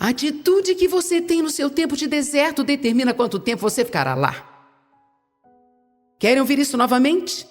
A atitude que você tem no seu tempo de deserto determina quanto tempo você ficará lá. Querem ouvir isso novamente?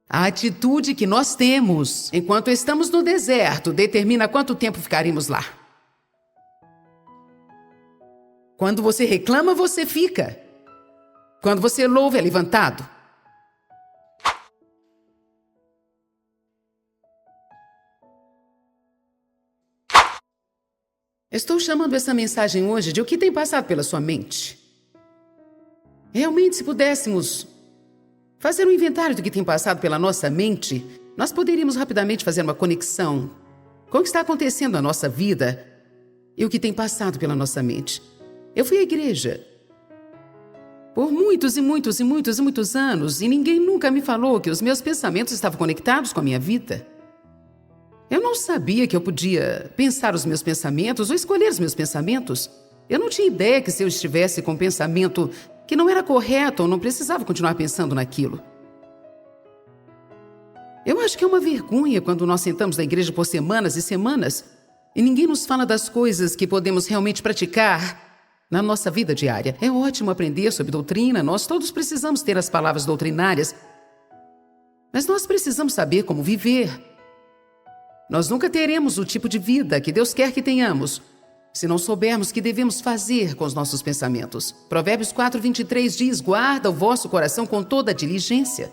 A atitude que nós temos enquanto estamos no deserto determina quanto tempo ficaremos lá. Quando você reclama, você fica. Quando você louva, é levantado. Estou chamando essa mensagem hoje de o que tem passado pela sua mente. Realmente, se pudéssemos fazer um inventário do que tem passado pela nossa mente, nós poderíamos rapidamente fazer uma conexão com o que está acontecendo na nossa vida e o que tem passado pela nossa mente. Eu fui à igreja por muitos anos e ninguém nunca me falou que os meus pensamentos estavam conectados com a minha vida. Eu não sabia que eu podia pensar os meus pensamentos ou escolher os meus pensamentos. Eu não tinha ideia que se eu estivesse com um pensamento que não era correto, eu não precisava continuar pensando naquilo. Eu acho que é uma vergonha quando nós sentamos na igreja por semanas e semanas e ninguém nos fala das coisas que podemos realmente praticar na nossa vida diária. É ótimo aprender sobre doutrina, nós todos precisamos ter as palavras doutrinárias, mas nós precisamos saber como viver. Nós nunca teremos o tipo de vida que Deus quer que tenhamos se não soubermos o que devemos fazer com os nossos pensamentos. Provérbios 4:23 diz: guarda o vosso coração com toda a diligência,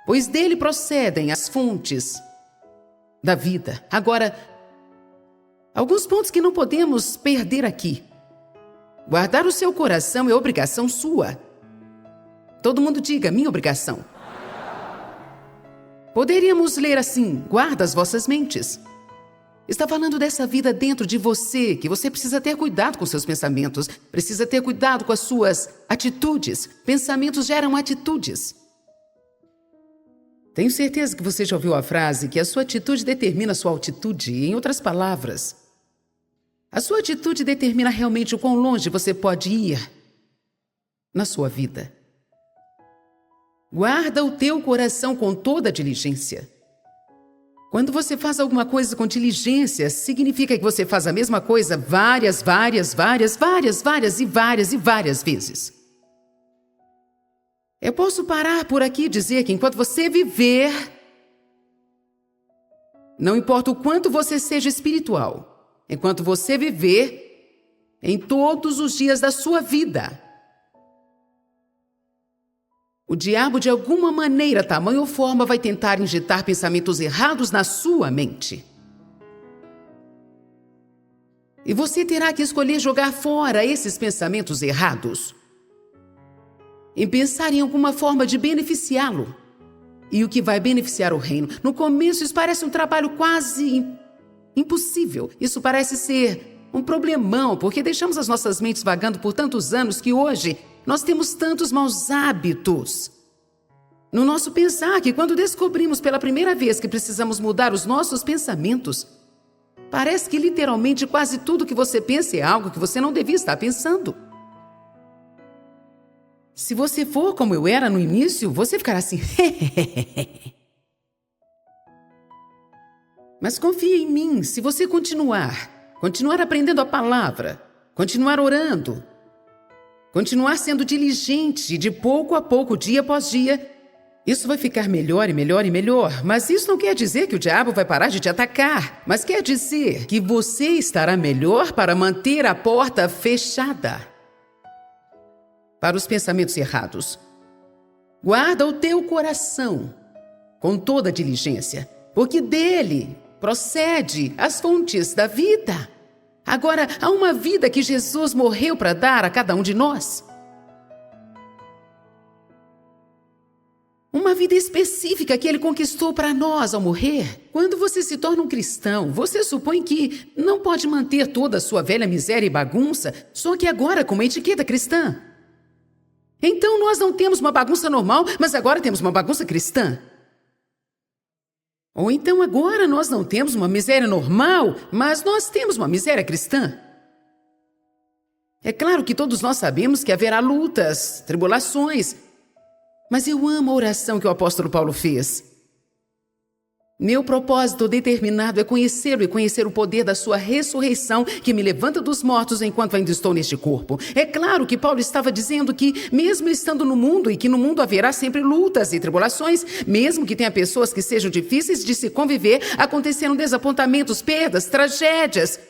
pois dele procedem as fontes da vida. Agora, alguns pontos que não podemos perder aqui. Guardar o seu coração é obrigação sua. Todo mundo diga: minha obrigação. Poderíamos ler assim: guarda as vossas mentes. Está falando dessa vida dentro de você, que você precisa ter cuidado com seus pensamentos, precisa ter cuidado com as suas atitudes. Pensamentos geram atitudes. Tenho certeza que você já ouviu a frase que a sua atitude determina a sua altitude. Em outras palavras, a sua atitude determina realmente o quão longe você pode ir na sua vida. Guarda o teu coração com toda a diligência. Quando você faz alguma coisa com diligência, significa que você faz a mesma coisa várias vezes. Eu posso parar por aqui e dizer que enquanto você viver, não importa o quanto você seja espiritual, enquanto você viver, em todos os dias da sua vida, o diabo, de alguma maneira, tamanho ou forma, vai tentar injetar pensamentos errados na sua mente. E você terá que escolher jogar fora esses pensamentos errados e pensar em alguma forma de beneficiá-lo. E o que vai beneficiar o reino? No começo, isso parece um trabalho quase impossível. Isso parece ser um problemão, porque deixamos as nossas mentes vagando por tantos anos que hoje nós temos tantos maus hábitos no nosso pensar que quando descobrimos pela primeira vez que precisamos mudar os nossos pensamentos, parece que literalmente quase tudo que você pensa é algo que você não devia estar pensando. Se você for como eu era no início, você ficará assim. Mas confie em mim, se você continuar aprendendo a palavra, continuar orando, continuar sendo diligente de pouco a pouco, dia após dia, isso vai ficar melhor e melhor e melhor. Mas isso não quer dizer que o diabo vai parar de te atacar, mas quer dizer que você estará melhor para manter a porta fechada para os pensamentos errados. Guarda o teu coração com toda a diligência, porque dele procede as fontes da vida. Agora, há uma vida que Jesus morreu para dar a cada um de nós. Uma vida específica que ele conquistou para nós ao morrer. Quando você se torna um cristão, você supõe que não pode manter toda a sua velha miséria e bagunça, só que agora com uma etiqueta cristã. Então nós não temos uma bagunça normal, mas agora temos uma bagunça cristã. Ou então agora nós não temos uma miséria normal, mas nós temos uma miséria cristã. É claro que todos nós sabemos que haverá lutas, tribulações, mas eu amo a oração que o apóstolo Paulo fez. Meu propósito determinado é conhecê-lo e conhecer o poder da sua ressurreição que me levanta dos mortos enquanto ainda estou neste corpo. É claro que Paulo estava dizendo que, mesmo estando no mundo e que no mundo haverá sempre lutas e tribulações, mesmo que tenha pessoas que sejam difíceis de se conviver, aconteceram desapontamentos, perdas, tragédias,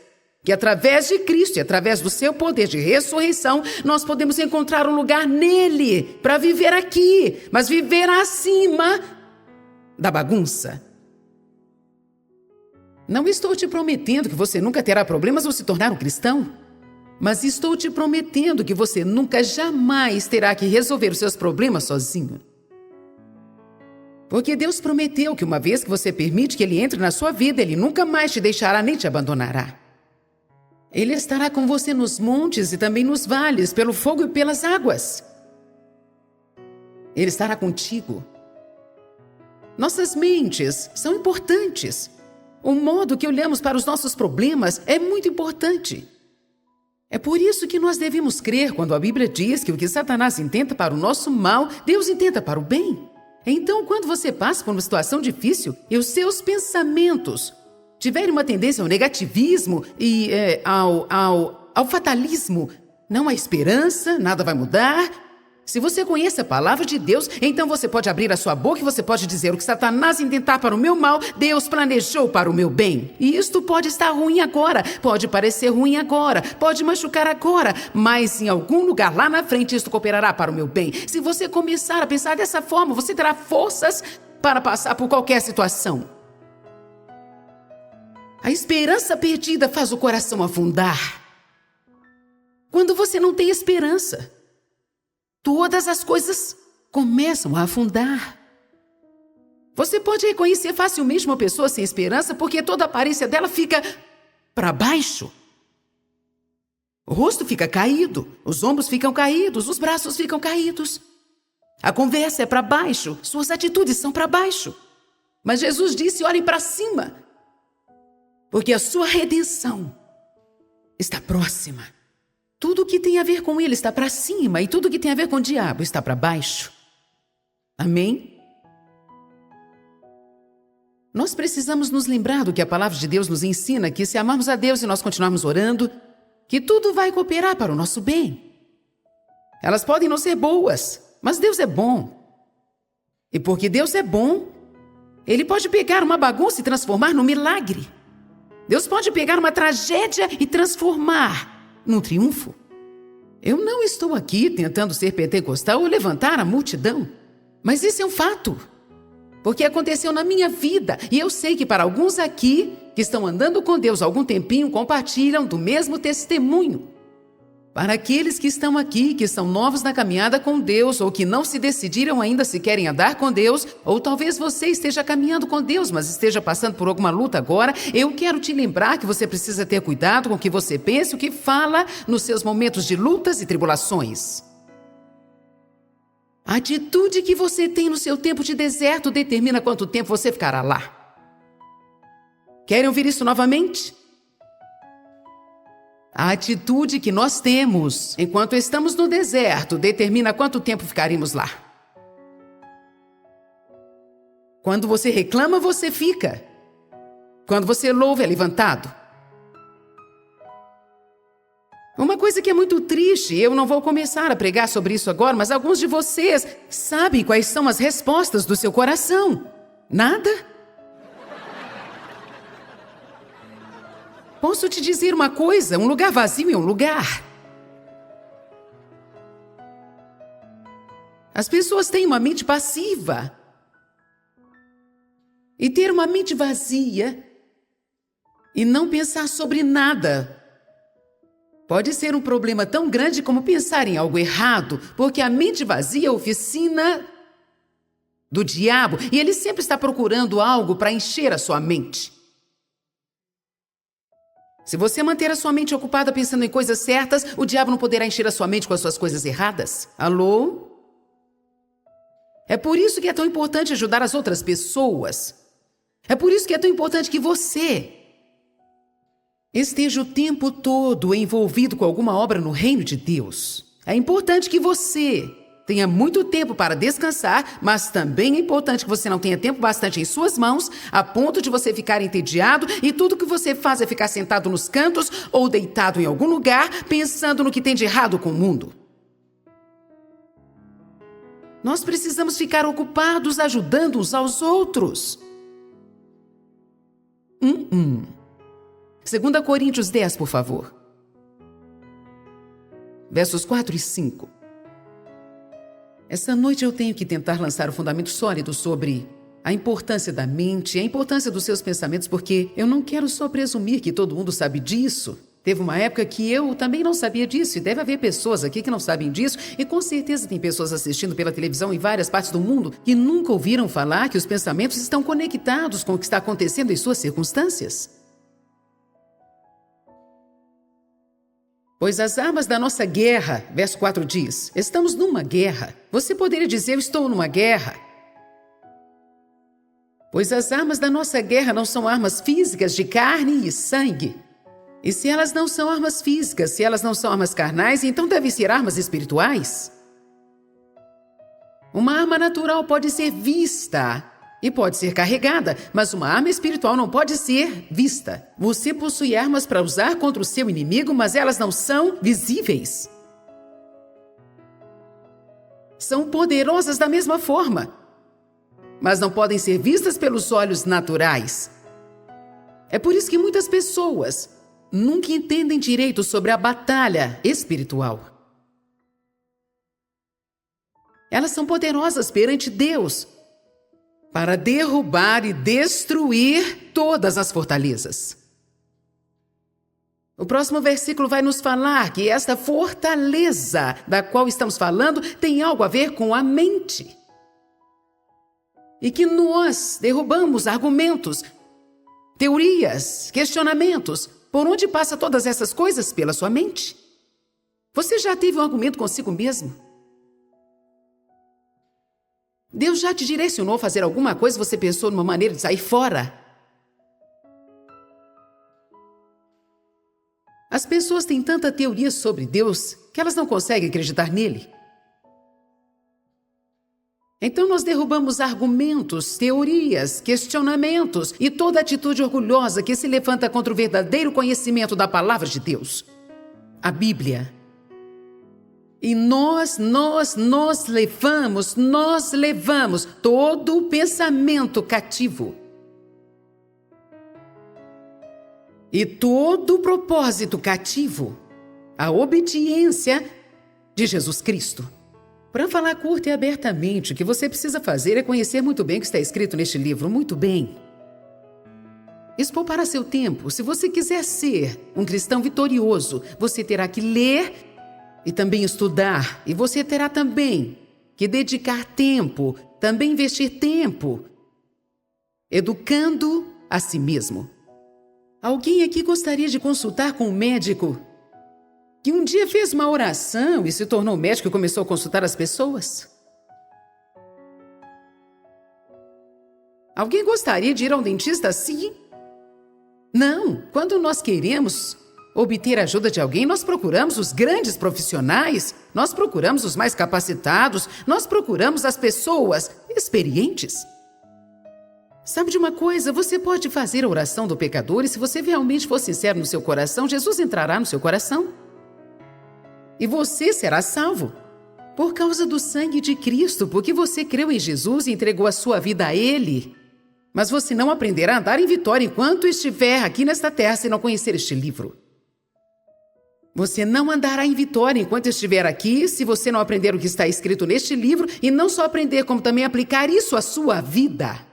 que através de Cristo e através do seu poder de ressurreição, nós podemos encontrar um lugar nele para viver aqui, mas viver acima da bagunça. Não estou te prometendo que você nunca terá problemas ao se tornar um cristão, mas estou te prometendo que você nunca jamais terá que resolver os seus problemas sozinho. Porque Deus prometeu que uma vez que você permite que Ele entre na sua vida, Ele nunca mais te deixará nem te abandonará. Ele estará com você nos montes e também nos vales, pelo fogo e pelas águas. Ele estará contigo. Nossas mentes são importantes. O modo que olhamos para os nossos problemas é muito importante. É por isso que nós devemos crer quando a Bíblia diz que o que Satanás intenta para o nosso mal, Deus intenta para o bem. Então, quando você passa por uma situação difícil e os seus pensamentos tiverem uma tendência ao negativismo e ao fatalismo, não há esperança, nada vai mudar. Se você conhece a palavra de Deus, então você pode abrir a sua boca e você pode dizer: o que Satanás intentar para o meu mal, Deus planejou para o meu bem. E isto pode estar ruim agora, pode parecer ruim agora, pode machucar agora, mas em algum lugar lá na frente isto cooperará para o meu bem. Se você começar a pensar dessa forma, você terá forças para passar por qualquer situação. A esperança perdida faz o coração afundar. Quando você não tem esperança, todas as coisas começam a afundar. Você pode reconhecer facilmente uma pessoa sem esperança porque toda a aparência dela fica para baixo. O rosto fica caído, os ombros ficam caídos, os braços ficam caídos. A conversa é para baixo, suas atitudes são para baixo. Mas Jesus disse: olhem para cima, porque a sua redenção está próxima. Tudo que tem a ver com ele está para cima e tudo que tem a ver com o diabo está para baixo. Amém? Nós precisamos nos lembrar do que a palavra de Deus nos ensina, que se amarmos a Deus e nós continuarmos orando, que tudo vai cooperar para o nosso bem. Elas podem não ser boas, mas Deus é bom. E porque Deus é bom, Ele pode pegar uma bagunça e transformar num milagre. Deus pode pegar uma tragédia e transformar num triunfo. Eu não estou aqui tentando ser pentecostal ou levantar a multidão, mas isso é um fato, porque aconteceu na minha vida e eu sei que para alguns aqui que estão andando com Deus há algum tempinho compartilham do mesmo testemunho. Para aqueles que estão aqui, que são novos na caminhada com Deus ou que não se decidiram ainda se querem andar com Deus, ou talvez você esteja caminhando com Deus, mas esteja passando por alguma luta agora, eu quero te lembrar que você precisa ter cuidado com o que você pensa e o que fala nos seus momentos de lutas e tribulações. A atitude que você tem no seu tempo de deserto determina quanto tempo você ficará lá. Querem ouvir isso novamente? A atitude que nós temos enquanto estamos no deserto determina quanto tempo ficaremos lá. Quando você reclama, você fica. Quando você louva, é levantado. Uma coisa que é muito triste, eu não vou começar a pregar sobre isso agora, mas alguns de vocês sabem quais são as respostas do seu coração. Nada? Posso te dizer uma coisa, um lugar vazio é um lugar. As pessoas têm uma mente passiva. E ter uma mente vazia e não pensar sobre nada pode ser um problema tão grande como pensar em algo errado, porque a mente vazia é a oficina do diabo e ele sempre está procurando algo para encher a sua mente. Se você manter a sua mente ocupada pensando em coisas certas, o diabo não poderá encher a sua mente com as suas coisas erradas. Alô? É por isso que é tão importante ajudar as outras pessoas. É por isso que é tão importante que você esteja o tempo todo envolvido com alguma obra no reino de Deus. É importante que você Tenha muito tempo para descansar, mas também é importante que você não tenha tempo bastante em suas mãos, a ponto de você ficar entediado e tudo que você faz é ficar sentado nos cantos ou deitado em algum lugar, pensando no que tem de errado com o mundo. Nós precisamos ficar ocupados ajudando uns aos outros. 2 Coríntios 10, por favor. Versos 4 e 5. Essa noite eu tenho que tentar lançar um fundamento sólido sobre a importância da mente, a importância dos seus pensamentos, porque eu não quero só presumir que todo mundo sabe disso. Teve uma época que eu também não sabia disso, e deve haver pessoas aqui que não sabem disso, e com certeza tem pessoas assistindo pela televisão em várias partes do mundo que nunca ouviram falar que os pensamentos estão conectados com o que está acontecendo em suas circunstâncias. Pois as armas da nossa guerra, verso 4 diz, estamos numa guerra. Você poderia dizer, eu estou numa guerra. Pois as armas da nossa guerra não são armas físicas de carne e sangue. E se elas não são armas físicas, se elas não são armas carnais, então devem ser armas espirituais. Uma arma natural pode ser vista e pode ser carregada, mas uma arma espiritual não pode ser vista. Você possui armas para usar contra o seu inimigo, mas elas não são visíveis. São poderosas da mesma forma, mas não podem ser vistas pelos olhos naturais. É por isso que muitas pessoas nunca entendem direito sobre a batalha espiritual. Elas são poderosas perante Deus para derrubar e destruir todas as fortalezas. O próximo versículo vai nos falar que esta fortaleza da qual estamos falando tem algo a ver com a mente. E que nós derrubamos argumentos, teorias, questionamentos. Por onde passa todas essas coisas? Pela sua mente. Você já teve um argumento consigo mesmo? Deus já te direcionou a fazer alguma coisa e você pensou numa maneira de sair fora? As pessoas têm tanta teoria sobre Deus que elas não conseguem acreditar nele. Então nós derrubamos argumentos, teorias, questionamentos e toda atitude orgulhosa que se levanta contra o verdadeiro conhecimento da palavra de Deus, a Bíblia. E nós levamos todo o pensamento cativo e todo o propósito cativo à obediência de Jesus Cristo. Para falar curto e abertamente, o que você precisa fazer é conhecer muito bem o que está escrito neste livro, muito bem. Isso poupará seu tempo. Se você quiser ser um cristão vitorioso, você terá que ler e também estudar. E você terá também que dedicar tempo, também investir tempo, educando a si mesmo. Alguém aqui gostaria de consultar com um médico que um dia fez uma oração e se tornou médico e começou a consultar as pessoas? Alguém gostaria de ir a um dentista assim? Não. Quando nós queremos obter a ajuda de alguém, nós procuramos os grandes profissionais, nós procuramos os mais capacitados, nós procuramos as pessoas experientes. Sabe de uma coisa? Você pode fazer a oração do pecador e se você realmente for sincero no seu coração, Jesus entrará no seu coração. E você será salvo por causa do sangue de Cristo, porque você creu em Jesus e entregou a sua vida a Ele. Mas você não aprenderá a andar em vitória enquanto estiver aqui nesta terra se não conhecer este livro. Você não andará em vitória enquanto estiver aqui se você não aprender o que está escrito neste livro e não só aprender, como também aplicar isso à sua vida.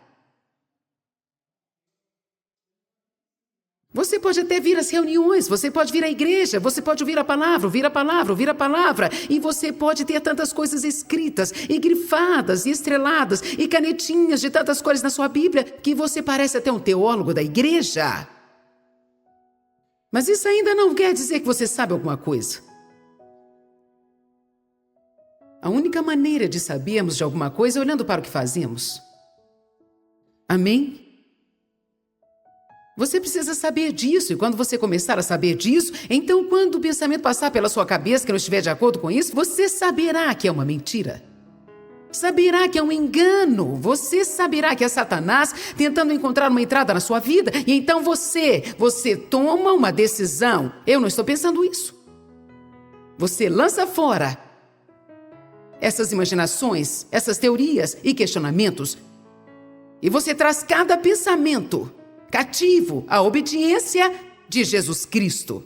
Você pode até vir às reuniões, você pode vir à igreja, você pode ouvir a palavra, e você pode ter tantas coisas escritas, e grifadas, e estreladas, e canetinhas de tantas cores na sua Bíblia, que você parece até um teólogo da igreja. Mas isso ainda não quer dizer que você sabe alguma coisa. A única maneira de sabermos de alguma coisa é olhando para o que fazemos. Amém? Você precisa saber disso, e quando você começar a saber disso, então quando o pensamento passar pela sua cabeça que não estiver de acordo com isso, você saberá que é uma mentira. Saberá que é um engano. Você saberá que é Satanás tentando encontrar uma entrada na sua vida, e então você toma uma decisão. Eu não estou pensando isso. Você lança fora essas imaginações, essas teorias e questionamentos, e você traz cada pensamento cativo à obediência de Jesus Cristo.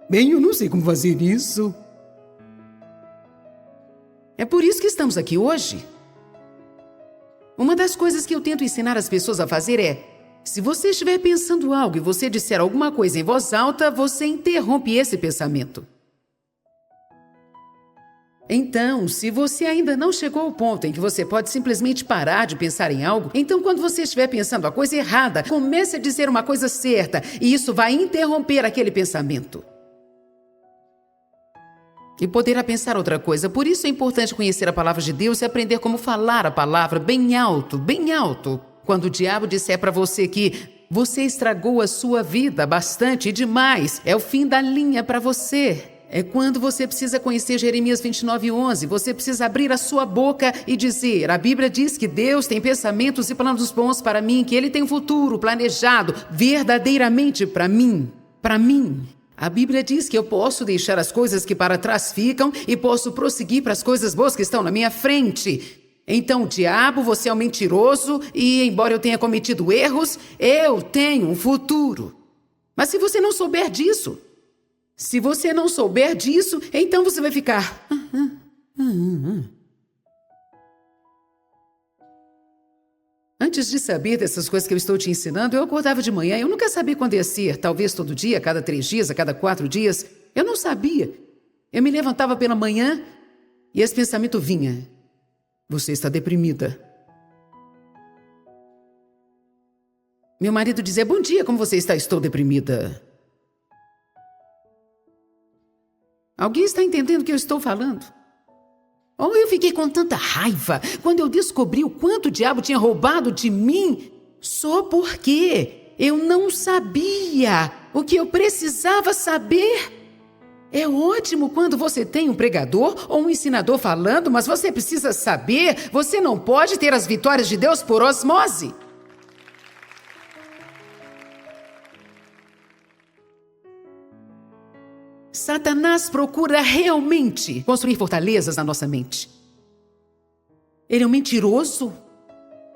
Bem, eu não sei como fazer isso. É por isso que estamos aqui hoje. Uma das coisas que eu tento ensinar as pessoas a fazer é: se você estiver pensando algo e você disser alguma coisa em voz alta, você interrompe esse pensamento. Então, se você ainda não chegou ao ponto em que você pode simplesmente parar de pensar em algo, então quando você estiver pensando a coisa errada, comece a dizer uma coisa certa, e isso vai interromper aquele pensamento. E poderá pensar outra coisa. Por isso é importante conhecer a palavra de Deus e aprender como falar a palavra bem alto, bem alto. Quando o diabo disser para você que você estragou a sua vida bastante e demais, é o fim da linha para você. É quando você precisa conhecer Jeremias 29:11. Você precisa abrir a sua boca e dizer: a Bíblia diz que Deus tem pensamentos e planos bons para mim, que Ele tem um futuro planejado verdadeiramente para mim. Para mim. A Bíblia diz que eu posso deixar as coisas que para trás ficam e posso prosseguir para as coisas boas que estão na minha frente. Então, diabo, você é um mentiroso e, embora eu tenha cometido erros, eu tenho um futuro. Mas se você não souber disso, então você vai ficar... Antes de saber dessas coisas que eu estou te ensinando, eu acordava de manhã, eu nunca sabia quando ia ser, talvez todo dia, a cada 3 dias, a cada 4 dias. Eu não sabia. Eu me levantava pela manhã e esse pensamento vinha: você está deprimida. Meu marido dizia: bom dia, como você está? Estou deprimida. Alguém está entendendo o que eu estou falando? Oh, eu fiquei com tanta raiva quando eu descobri o quanto o diabo tinha roubado de mim, só porque eu não sabia o que eu precisava saber. É ótimo quando você tem um pregador ou um ensinador falando, mas você precisa saber, você não pode ter as vitórias de Deus por osmose. Satanás procura realmente construir fortalezas na nossa mente. Ele é um mentiroso.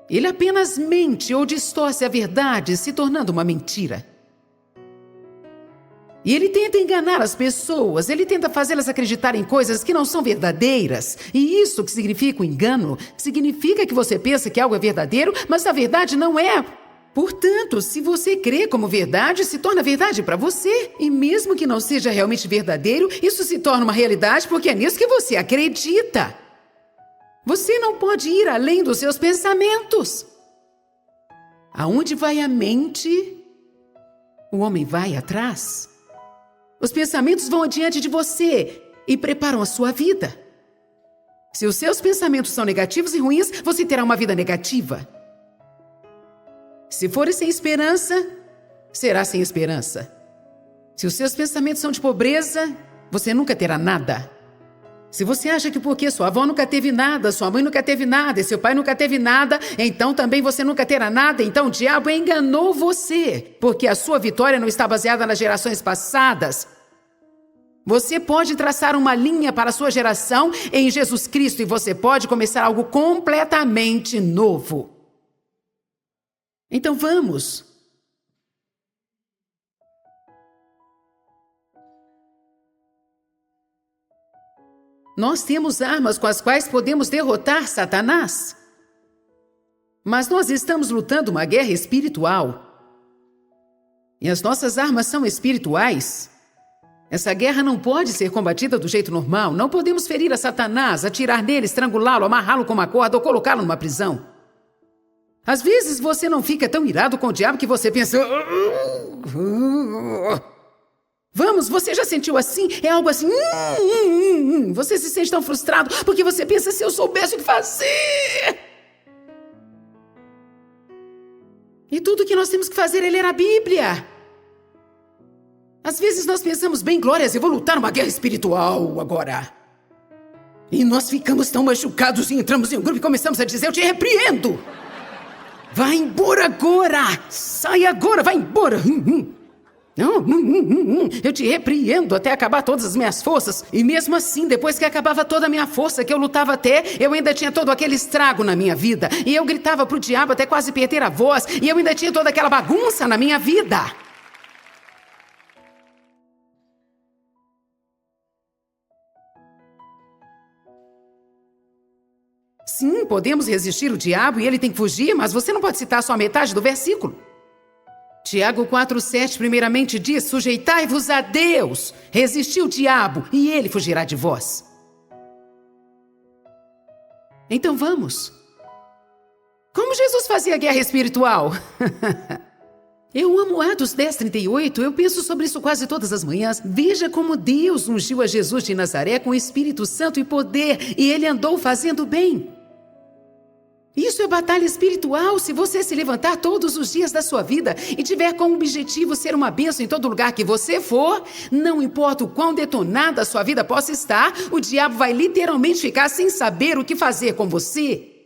Ele apenas mente ou distorce a verdade, se tornando uma mentira. E ele tenta enganar as pessoas, ele tenta fazê-las acreditarem em coisas que não são verdadeiras. E isso que significa o engano, significa que você pensa que algo é verdadeiro, mas a verdade não é. Portanto, se você crê como verdade, se torna verdade para você. E mesmo que não seja realmente verdadeiro, isso se torna uma realidade porque é nisso que você acredita. Você não pode ir além dos seus pensamentos. Aonde vai a mente, o homem vai atrás. Os pensamentos vão adiante de você e preparam a sua vida. Se os seus pensamentos são negativos e ruins, você terá uma vida negativa. Se for sem esperança, será sem esperança. Se os seus pensamentos são de pobreza, você nunca terá nada. Se você acha que porque sua avó nunca teve nada, sua mãe nunca teve nada e seu pai nunca teve nada, então também você nunca terá nada, então o diabo enganou você, porque a sua vitória não está baseada nas gerações passadas. Você pode traçar uma linha para a sua geração em Jesus Cristo e você pode começar algo completamente novo. Então vamos. Nós temos armas com as quais podemos derrotar Satanás. Mas nós estamos lutando uma guerra espiritual. E as nossas armas são espirituais. Essa guerra não pode ser combatida do jeito normal. Não podemos ferir a Satanás, atirar nele, estrangulá-lo, amarrá-lo com uma corda ou colocá-lo numa prisão. Às vezes você não fica tão irado com o diabo que você pensa... Vamos, você já sentiu assim? É algo assim... Você se sente tão frustrado porque você pensa: se eu soubesse o que fazer... E tudo que nós temos que fazer é ler a Bíblia. Às vezes nós pensamos, bem, glórias, eu vou lutar uma guerra espiritual agora. E nós ficamos tão machucados e entramos em um grupo e começamos a dizer, eu te repreendo. Vai embora agora. Sai agora, vai embora. Eu te repreendo até acabar todas as minhas forças. E mesmo assim, depois que acabava toda a minha força, que eu lutava até, eu ainda tinha todo aquele estrago na minha vida. E eu gritava pro diabo até quase perder a voz. E eu ainda tinha toda aquela bagunça na minha vida. Sim, podemos resistir o diabo e ele tem que fugir, mas você não pode citar só a metade do versículo. Tiago 4,7 primeiramente diz, sujeitai-vos a Deus, resisti o diabo e ele fugirá de vós. Então vamos. Como Jesus fazia guerra espiritual? Eu amo Atos 10:38, eu penso sobre isso quase todas as manhãs. Veja como Deus ungiu a Jesus de Nazaré com Espírito Santo e poder, e ele andou fazendo bem. Isso é batalha espiritual. Se você se levantar todos os dias da sua vida e tiver como objetivo ser uma bênção em todo lugar que você for, não importa o quão detonada a sua vida possa estar, o diabo vai literalmente ficar sem saber o que fazer com você.